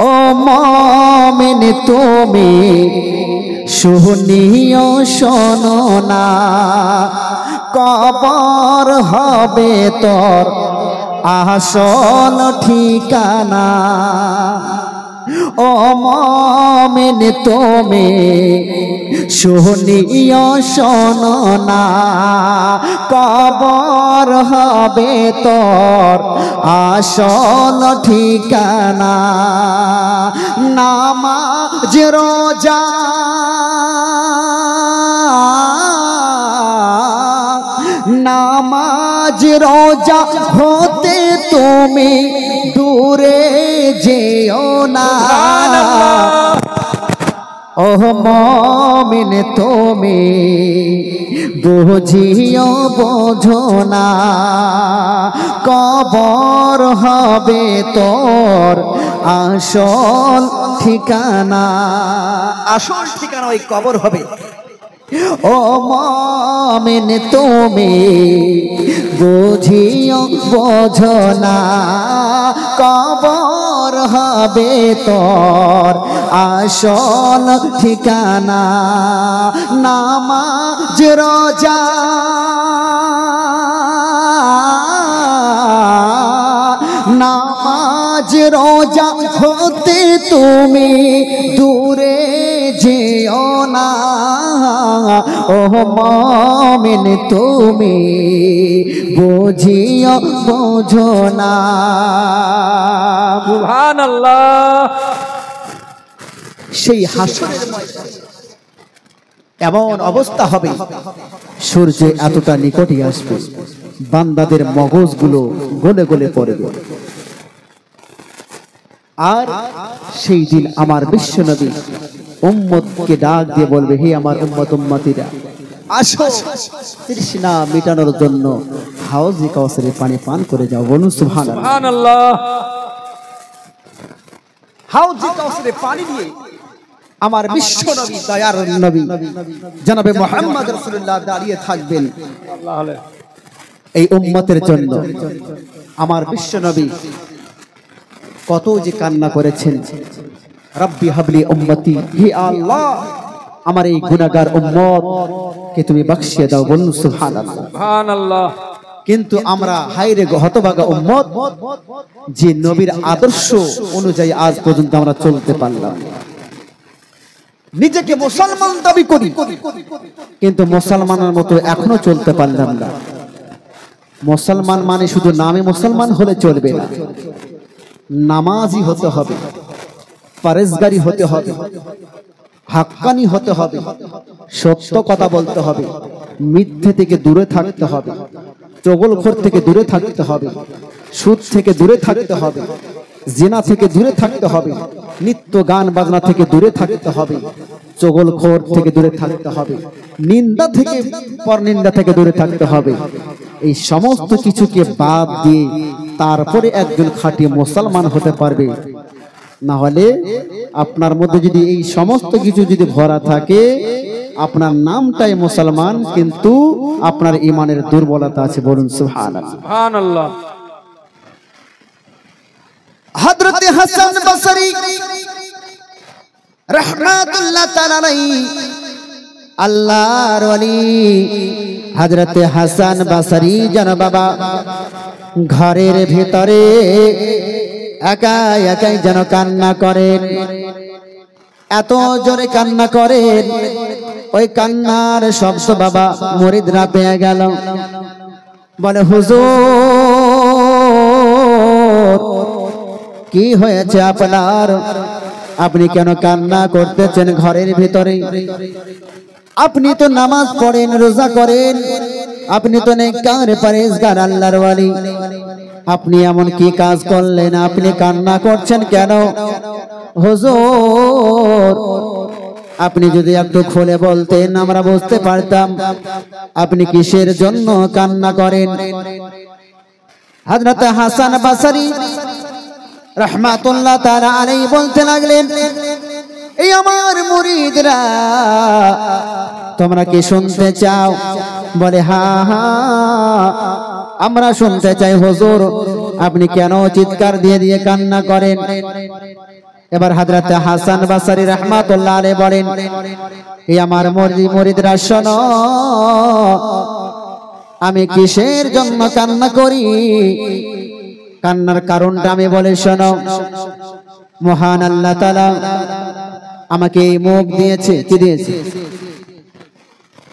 ও মুমিন তুমি শুনিও শোনো না, কবর হবে তোর আসল ঠিকানা। ও মুমিন তুমি শুনিও শোনো না, কবর হবে তোর আসল ঠিকানা। নামাজ রোজা নামাজ রোজা হতে তুমি দূরে যেও না ও মুমিন তুমি বুঝিও বোঝো না কবর হবে তোর আসল ঠিকানা আসল ঠিকানা ওই কবর হবে ও মুমিন তুমি বুঝিও বোঝো না কবর হবে তোর আসল ঠিকানা নামাজ রোজা নামাজ রোজা হতে তুমি দূরে যেও না ও মুমিন তুমি বুঝিও বোঝো না সুবহানাল্লাহ। সেই হাসরের ময়দানে এমন অবস্থা হবে সূর্য এতটা নিকটে আসবে বান্দাদের মগজগুলো গলে গলে পড়বে আর সেই দিন আমার বিশ্বনবী উম্মতকে ডাক দিয়ে বলবে হে আমার উম্মত উম্মতিরা আসো তৃষ্ণা মিটানোর জন্য হাউজে কাউসারের পানি পান করে যাও বলুন সুবহানাল্লাহ সুবহানাল্লাহ। হাউজে কাউসারের পানি দিয়ে আমার বিশ্বনবী দয়ার নবী জনাবে মুহাম্মদ রাসূলুল্লাহ দাঁড়িয়ে থাকবেন এই উম্মতের জন্য আমার বিশ্বনবী কত যে কান্না করেছেন রব্বি হাবলি উম্মতি হে আল্লাহ আমার এই গুনাহগার উম্মত কে তুমি বখশিয়ে দাও বলুন সুবহানাল্লাহ সুবহানাল্লাহ। কিন্তু আমরা হায়রে হতভাগা উম্মত যে নবীর আদর্শ অনুযায়ী আজ পর্যন্ত আমরা চলতে পারলাম নিজেকে মুসলমান দাবি করি কিন্তু মুসলমানের মতো এখনো চলতে পারলাম না মুসলমান মানে শুধু নামে মুসলমান হলে চলবে না নামাজি হতে হবে পরেজগারি হতে হবে হাক্কানি হতে হবে সত্য কথা বলতে হবে মিথ্যে থেকে দূরে থাকতে হবে চগলখোর থেকে দূরে থাকতে হবে সুদ থেকে দূরে থাকতে হবে জিনা থেকে দূরে থাকতে হবে নিত্য গান বাজনা থেকে দূরে থাকতে হবে চগলখোর থেকে দূরে থাকতে হবে নিন্দা থেকে পরনিন্দা থেকে দূরে থাকতে হবে এই সমস্ত কিছুকে বাদ দিয়ে তারপরে একজন খাঁটি মুসলমান হতে পারবে না হলে আপনার মধ্যে যদি এই সমস্ত কিছু যদি ভরা থাকে আপনার নামটাই মুসলমান কিন্তু আপনার ঈমানের দুর্বলতা আছে বলুন সুবহানাল্লাহ সুবহানাল্লাহ। হযরত হাসান বসরি রাহমাতুল্লাহ তাআলা আলাইহি আল্লাহর ওলি হযরত হাসান বসরি জান বাবা ঘরের ভিতরে একা একাই যেন কান্না করেন এত জোরে কান্না করেন ওই কান্নার শব্দ বাবা মুরিদরা পেয়ে গেল বলে হুজুর কি হয়েছে আপনার আপনি কেন কান্না করতেছেন ঘরের ভিতরে আপনি তো নামাজ পড়েন রোজা করেন আপনি তো নেককার পরেজগার আল্লাহর ওলি আপনি এমন কি কাজ করলেন আপনি কান্না করছেন কেন হুজুর আপনি যদি একটু খুলে বলতেন আমরা বুঝতে পারতাম আপনি কিসের জন্য কান্না করেন হযরত হাসান বসরি রাহমাতুল্লাহ তাআলা আলাইহি বলতে লাগলেন এই আমার মুরিদরা তোমরা কি শুনতে চাও বলে হ্যাঁ হ্যাঁ আমরা শুনতে চাই হুজুর আপনি কেন চিৎকার দিয়ে দিয়ে কান্না করেন এবার হযরত হাসান বসরি রাহমাতুল্লাহ আলাইহি বলেন এই আমার মুরিদরা শোনো আমি কিসের জন্য কান্না করি কান্নার কারণটা আমি বলে শোনো মহান আল্লাহ তাআলা আমাকে এই মুখ দিয়েছে কি দিয়েছে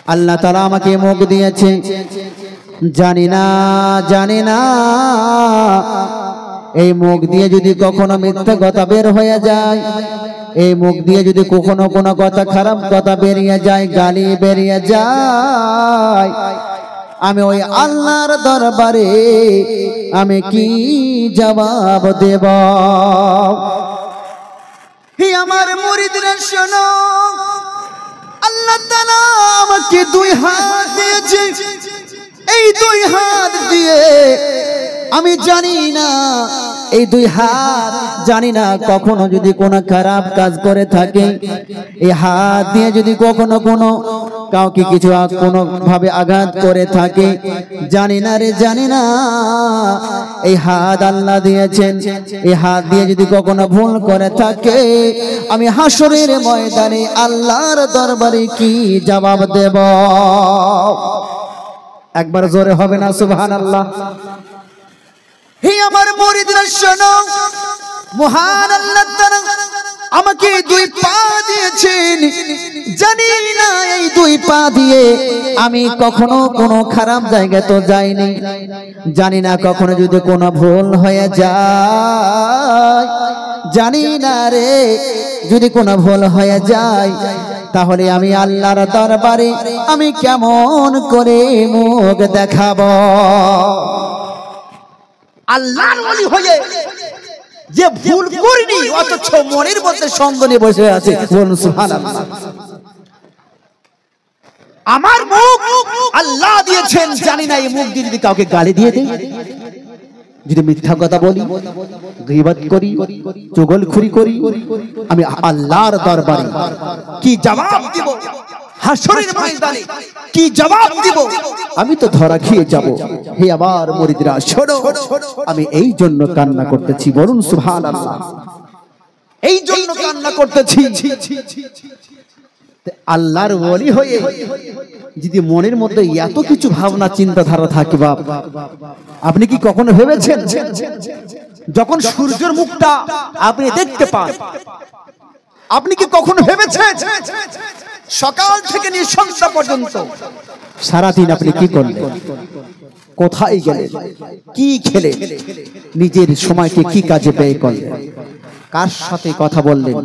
আল্লাহ তাআলা আমাকে মুখ দিয়েছে জানি না এই মুখ দিয়ে যদি কখনো মিথ্যা কথা বের হয়ে যায় এই মুখ দিয়ে যদি কখনো কোনো কথা খারাপ কথা বেরিয়ে যায় গালি বেরিয়ে যায় আমি ওই আল্লাহর দরবারে আমি কি জবাব দেব? হে আমার মুরিদরা শোনো, আল্লাহ তাআলা আমাকে দুই হাত দিয়েছে। এই দুই হাত দিয়ে আমি জানি না, এই দুই হাত জানি না কখনো যদি কোনো খারাপ কাজ করে থাকে, এই হাত দিয়ে যদি কখনো কোনো কাউকে কিছু কোনো ভাবে আঘাত করে থাকে, জানি না রে জানি না। এই হাত আল্লাহ দিয়েছেন, এই হাত দিয়ে যদি কখনো ভুল করে থাকে, আমি হাসরের ময়দানে আল্লাহর দরবারে কি জবাব দেব? একবার জোরে হবে না সুবহানাল্লাহ? হে আমার মুরিদরা শোনো, মহান আল্লাহ তাআলা আমাকে দুই পা দিয়েছেন। জানি না এই দুই পা দিয়ে আমি কখনো কোনো খারাপ জায়গায় তো যাইনি, জানি না কখনো যদি কোনো ভুল হয়ে যায়, জানি না রে যদি কোনো ভুল হয়ে যায়, তাহলে আমি আল্লাহর দরবারে আমি কেমন করে মুখ দেখাবো? আল্লাহর ওলি হয়ে যে ভুল করিনি অথচ মনের মধ্যে সন্দেহ নিয়ে বসে আছে, বলুন সুবহানাল্লাহ। আমার মুখ আল্লাহ দিয়েছেন, জানি না এই মুখ দিয়ে যদি কাউকে গালি দিয়ে দেই, যদি মিথ্যা কথা বলি, গীবত করি, চুগলখড়ি করি, আমি আল্লাহর দরবারে কি জবাব দিব? হাসরের ময়দানে কি জবাব দিব? আমি তো ধরা খেয়ে যাব। হে আমার মুরিদরা শোনো, আমি এই জন্য কান্না করতেছি, বলুন সুবহানাল্লাহ। এই জন্য কান্না করতেছি, আল্লাহর ওলি হয়ে যদি মনের মধ্যে এত কিছু ভাবনা চিন্তাধারা থাকে, বাপ আপনি কি কখনো ভেবেছেন যখন সূর্যের মুখটা আপনি দেখতে পান, আপনি কি কখনো ভেবেছেন সকাল থেকে নিয়ে সন্ধ্যা পর্যন্ত সারাদিন আপনি কি করলেন, কোথায় গেলেন, কি খেলেন, নিজের সময়কে কি কাজে ব্যয় করলেন, কার সাথে কথা বললেন,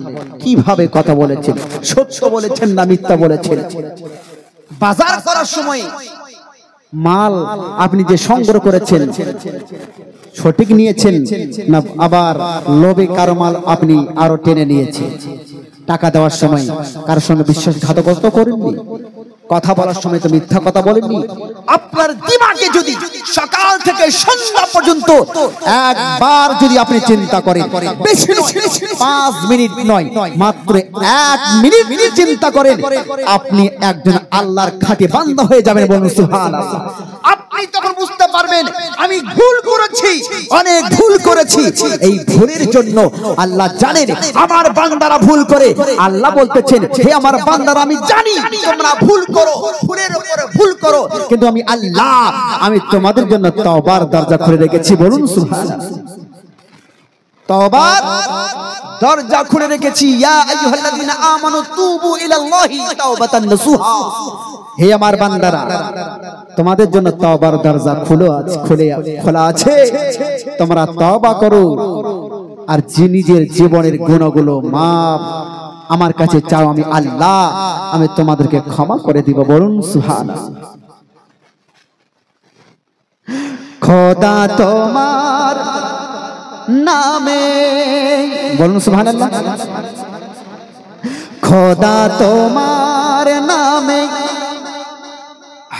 কিভাবে কথা বলেছেন, সত্য বলেছেন না মিথ্যা বলেছেন? বাজার করার সময় মাল আপনি যে সংগ্রহ করেছেন সঠিক নিয়েছেন না আবার লোভে কারো মাল আপনি আরো টেনে নিয়েছেন? টাকা দেওয়ার সময় কারোর সঙ্গে বিশ্বাসঘাতকতা করেননি, কথা বলার সময় তো মিথ্যা কথা বলেননি। আপনার দিমাগে যদি সকাল থেকে সন্ধ্যা পর্যন্ত একবার যদি আপনি চিন্তা করেন, বেশি নয় 5 মিনিট নয়, মাত্র 1 মিনিট চিন্তা করেন, আপনি একজন আল্লাহর খাঁটি বান্দা হয়ে যাবেন, বলুন সুবহানাল্লাহ। আপনি তখন বুঝতে পারবেন আমি ভুল করেছি, অনেক ভুল করেছি। এই ভুলের জন্য আল্লাহ জানেন আমার বান্দারা ভুল করে। আল্লাহ বলতেছেন, হে আমার বান্দারা আমি জানি তোমরা ভুল করো, ভুলের উপরে ভুল করো, কিন্তু আমি আল্লাহ আমি তোমাদের জন্য তওবার দরজা খুলে রেখেছি, বলুন সুবহানাল্লাহ। তওবার দরজা খুলে রেখেছি। ইয়া আইয়ুহাল্লাযিনা আমানু তুবু ইলাল্লাহি তাওবাতান নাসুহা। হে আমার বান্দারা তোমাদের জন্য তওবার দরজা খোলা আছে, তোমরা তওবা করো আর নিজের জীবনের গুনাহগুলো মাপ আমার কাছে চাও, আমি আল্লাহ আমি তোমাদেরকে ক্ষমা করে দিব, বলুন সুবহানাল্লাহ। খোদা তোমার নামে, বলুন সুবহানাল্লাহ। খোদা তোমার নামে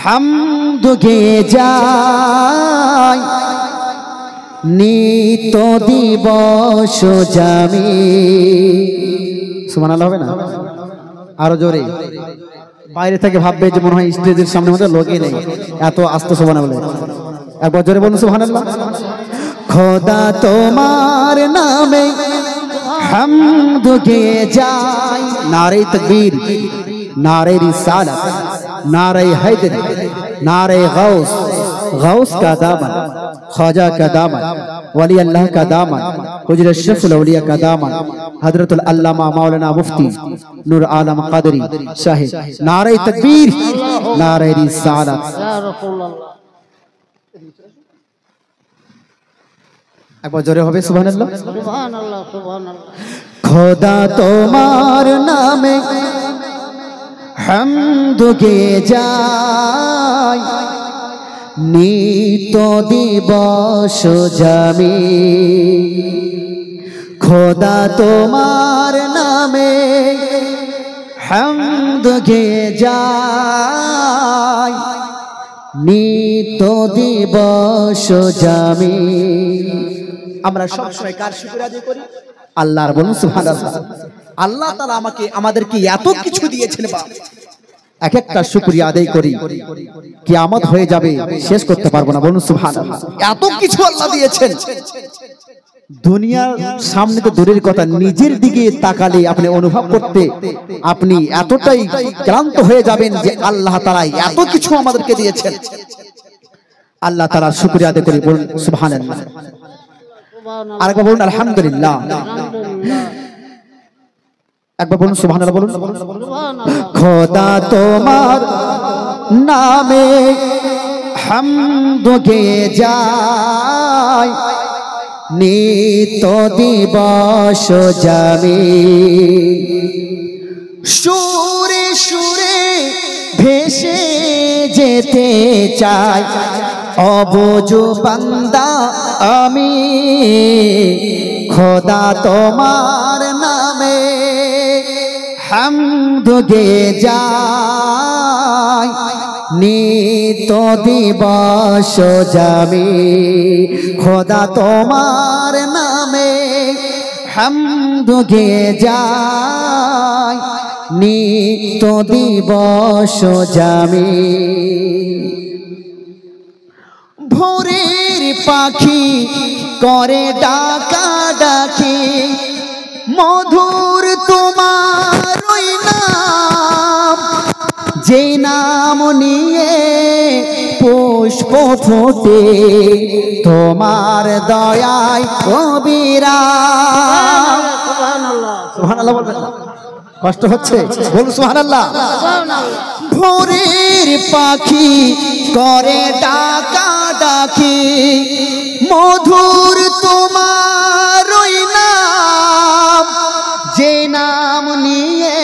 হামদ গেয়ে যাই, নিত দিবস জামি। সুবহানাল্লাহ হবে না? আরো জোরে। বাইরে থেকে ভাববে যে মনে হয় স্টেজের সামনে মধ্যে লোকই নেই, এত আস্তে সুবহানাল্লাহ। একবার জোরে বলুন সুবহানাল্লাহ। খোদা তোমার নামে হামদ গেয়ে যাই, নারে তাকবীর, नारे रिसालत, नारे हैदर, नारे गौस, गौस का दामन, ख्वाजा का दामन, वली अल्लाह का दामन, हुजूर अशरफुल औलिया का दामन, हजरतुल अल्लामा मौलाना मुफ्ती नूर आलम कादरी साहिब। नारे तकबीर, नारे रिसालत। एक बार जोरे होबे सुबहानाल्लाह। सुबहानाल्लाह, सुबहानाल्लाह। खुदा तुम्हार नामे হামদ গে যায়, নিত দিবস জামি খোদা তোমার নামে হামদ গেয়ে যায় নিত দিবস জামি। আমরা সব সময় কার শুকরিয়া আদায় করি? আল্লাহর। বলুন সুবহানাল্লাহ। আল্লাহ তাআলা আমাদেরকে এত কিছু দিয়েছেন, এক একটা শুকরিয়া আদায় করি, কিয়ামত হয়ে যাবে শেষ করতে পারবো না। বলুন সুবহানাল্লাহ। এত কিছু আল্লাহ দিয়েছেন, দুনিয়ার সামনে তো দূরের কথা, নিজের দিকে তাকালে আপনি অনুভব করতে আপনি এতটাই ক্লান্ত হয়ে যাবেন যে আল্লাহ তাআলা এত কিছু আমাদেরকে দিয়েছেন। আল্লাহ তাআলার শুকরিয়া আদায় করি। বলুন সুবহানাল্লাহ। আরেকবার বলুন আলহামদুলিল্লাহ। একবার বলুন সুবহানাল্লাহ। বলুন খোদা তোমার নামে হামদ গেয়ে যায় নিত দিবস জামি সুরে সুরে ভেসে যেতে চাই অবুঝ বান্দা আমি খোদা তোমার নামে হামদ গেয়ে যায় নিত দিবস জামি খোদা তোমার নামে হামদ গেয়ে যায় নিত দিবস জামি। ভোরের পাখি করে ডাকা ডাকি মধুর তোমার ওই নাম যে নাম নিয়ে পুষ্প ফোটে তোমার দয়ায় অবিরাম। সুবহানাল্লাহ বলবেন, কষ্ট হচ্ছে? বলুন সুবহানাল্লাহ। ভোরের পাখি করে ডাকা ডাকি মধুর তোমার ওই নাম যে নাম নিয়ে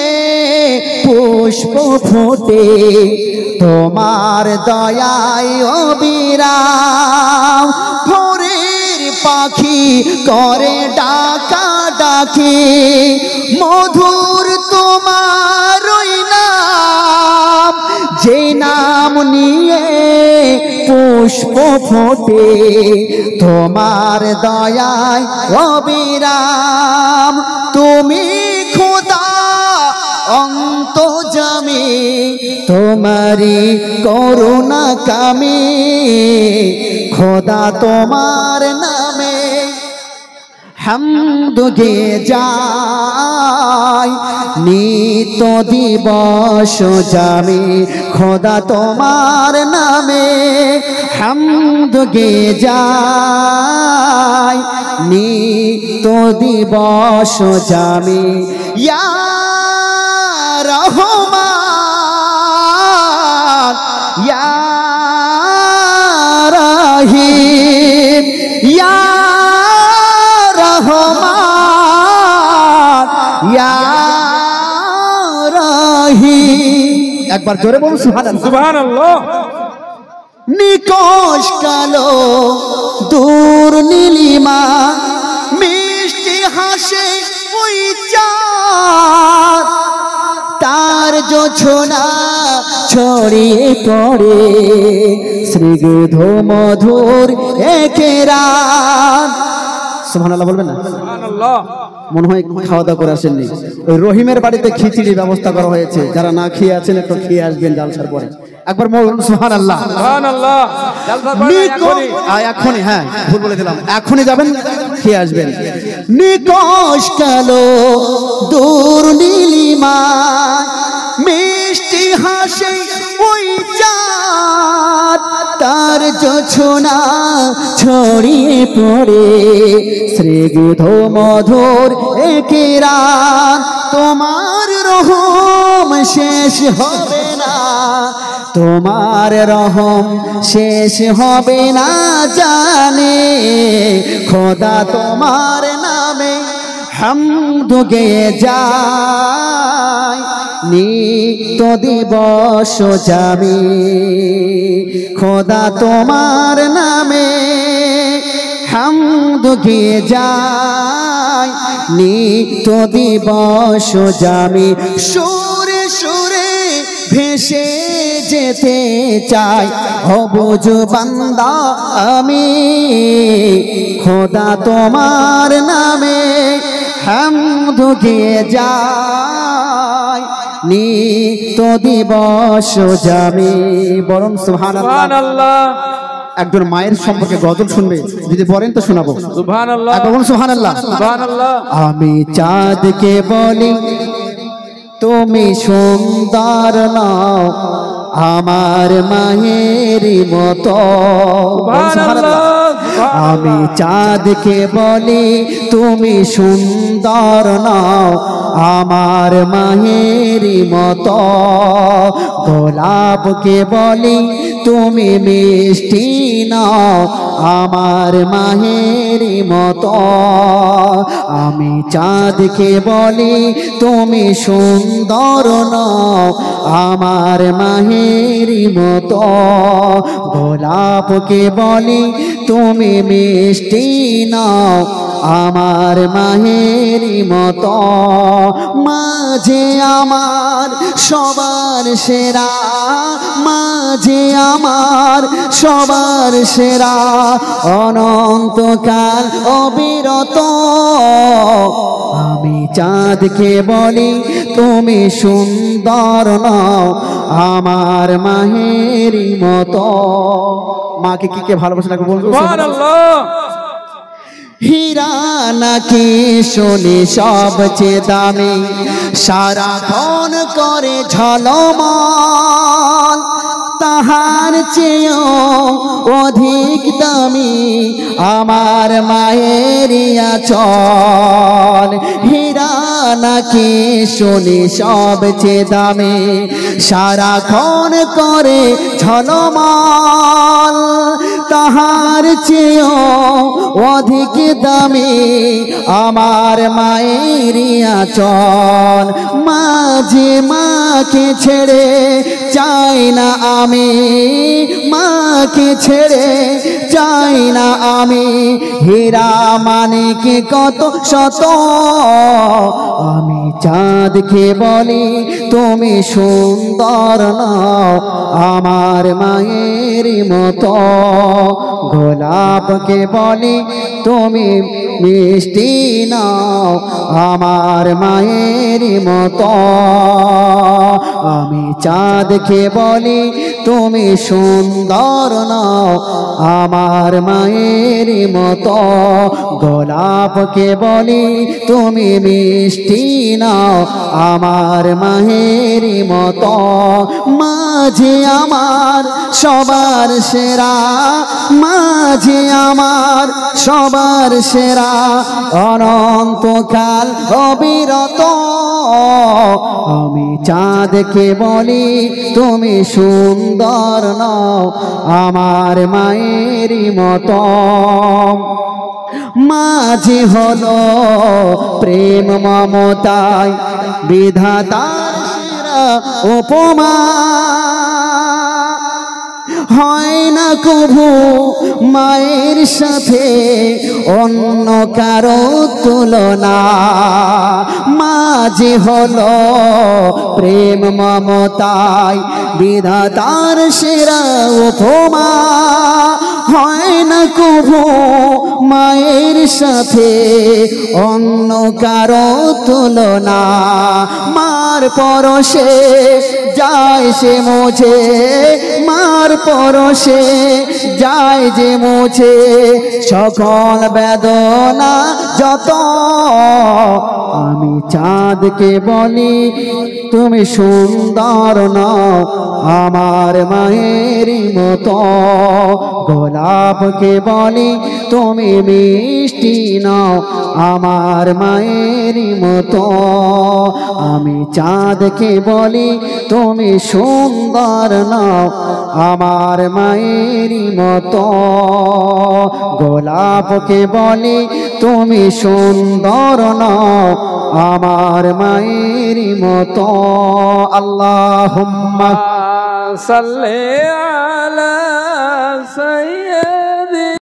পুষ্প ফোটে তোমার দয়ায় অবিরাম। ভোরের পাখি করে ডাকা ডাকি মধুর তোমার ওই নাম যে নাম নিয়ে পুষ্প ফোটে তোমার দয়ায় অবিরাম। তুমি খোদা অন্তর্যামী তোমারি করুণা কামী খোদা তোমার নামে হামদ গেয়ে যায় নিত দিবস জামি খোদা তোমার নামে হামদ গেয়ে যায় নিত দিবস জামি। ইয়া রহমান ইয়া রহিম ইয়া রহমান ইয়া রহিম। একবার জোরে বলুন সুবহানাল্লাহ। সুবহানাল্লাহ। নিকশ কালো দূর নীলিমা মিষ্টি হাসে ওই চাঁদ তার জোছনা ছড়িয়ে পড়ে স্নিগ্ধ মধুর একে রাত। সুবহানাল্লাহ বলবেন না? সুবহানাল্লাহ। মনে হয় খাওয়া দাওয়া করে আসেননি। ওই রহিমের বাড়িতে খিচুড়ির ব্যবস্থা করা হয়েছে, যারা না খেয়ে আছেন একটু খেয়ে আসবেন জালসার পরে। একবার বলুন সুবহানাল্লাহ। সুবহানাল্লাহ। জালসার পরে এখনই, হ্যাঁ ভুল বলে দিলাম, এখনই যাবেন খেয়ে আসবেন। নিকশ কালো দূর নীলিমা মিষ্টি হাসে ওই চাঁদ তার জোছনা ছড়িয়ে পড়ে স্নিগ্ধ মধুর একে রাত। তোমার রহম শেষ হবে না, তোমার রহম শেষ হবে না জানে খোদা তোমার নামে হামদ গেয়ে যায় নিত্য দিবস যামি খোদা তোমার নামে হামদ গেয়ে যায় নিত্য দিবস যামি সুরে সুরে ভেসে যেতে চাই অবুঝ বান্দা আমি খোদা তোমার নামে হামদ গেয়ে যায় নিত্য দিবস যামি বরং সুবহানাল্লাহ। একজন মায়ের সম্পর্কে গজল শুনবে, যদি বলেন তো শোনাবো। সুবহানাল্লাহ, সুবহানাল্লাহ, সুবহানাল্লাহ। আমি চাঁদকে বলি তুমি সুন্দর নাও আমার মায়ের মতো। আমি চাঁদকে বলি তুমি সুন্দর নাও আমার মায়ের মতো। গোলাপকে বলি তুমি মিষ্টি নাও আমার মায়ের মতো। আমি চাঁদকে বলি তুমি সুন্দর নাও আমার মায়ের মতো। গোলাপকে বলি তুমি মিষ্টি নাও আমার মায়ের মতো। মাঝে আমার সবার সেরা, মাঝে আমার সবার সেরা, অনন্তকাল অবিরত। আমি চাঁদকে বলি তুমি সুন্দর নাও আমার মায়ের মতো। মাকে কি কে ভালোবাসে তাকে বলবো। সুবহানাল্লাহ। হীরা নাকি শুনি সবচেয়ে দামি, সারাক্ষণ করে ঝলমল, তাহার চেয়েও অধিক দামি আমার মায়ের আঁচল। হীরা নাকি শুনি সবচেয়ে দামি, সারাক্ষণ করে ঝলমল, তাহার চেয়েও অধিক দামি আমার মায়ের আঁচল। মাঝে মাকে ছেড়ে চাই না আমি, মাকে ছেড়ে চাই না আমি, হীরা মানিক কত শত। আমি চাঁদকে বলি তুমি সুন্দর নাও আমার মায়ের মতো। গোলাপকে বলি তুমি মিষ্টি নাও আমার মায়ের মতো। আমি চাঁদকে বলি তুমি সুন্দর নাও আমার মায়ের মতো। গোলাপকে বলি তুমি মিষ্টি নাও আমার মায়ের মতো। মাঝে আমার সবার সেরা, মাঝে আমার সবার সেরা, অনন্তকাল অবিরত। আমি চাঁদকে বলি তুমি সুন্দর নাও আমার মায়ের মতো। মাঝে হলো প্রেম মমতায় বিধাতার সেরা উপমা, হয় না কভু মায়ের সাথে অন্য কারো তুলনা। মাঝে হলো প্রেম মমতায় বিধাতার সেরা উপমা, হয় না কভু মায়ের সাথে অন্য কারো তুলনা। মার পরশে যায় সে মুছে, মার পরশে যায় যে মুছে সকল বেদনা যত। আমি চাঁদকে বলি তুমি সুন্দর নাও আমার মায়ের মতো। গোলাপকে বলি তুমি মিষ্টি নাও আমার মায়ের মতো। আমি চাঁদকে বলি তুমি সুন্দর নাও আমার মায়ের মতো। গোলাপকে বলি তুমি সুন্দর নও আমার মায়ের মতো। আল্লাহুম্মা সাল্লি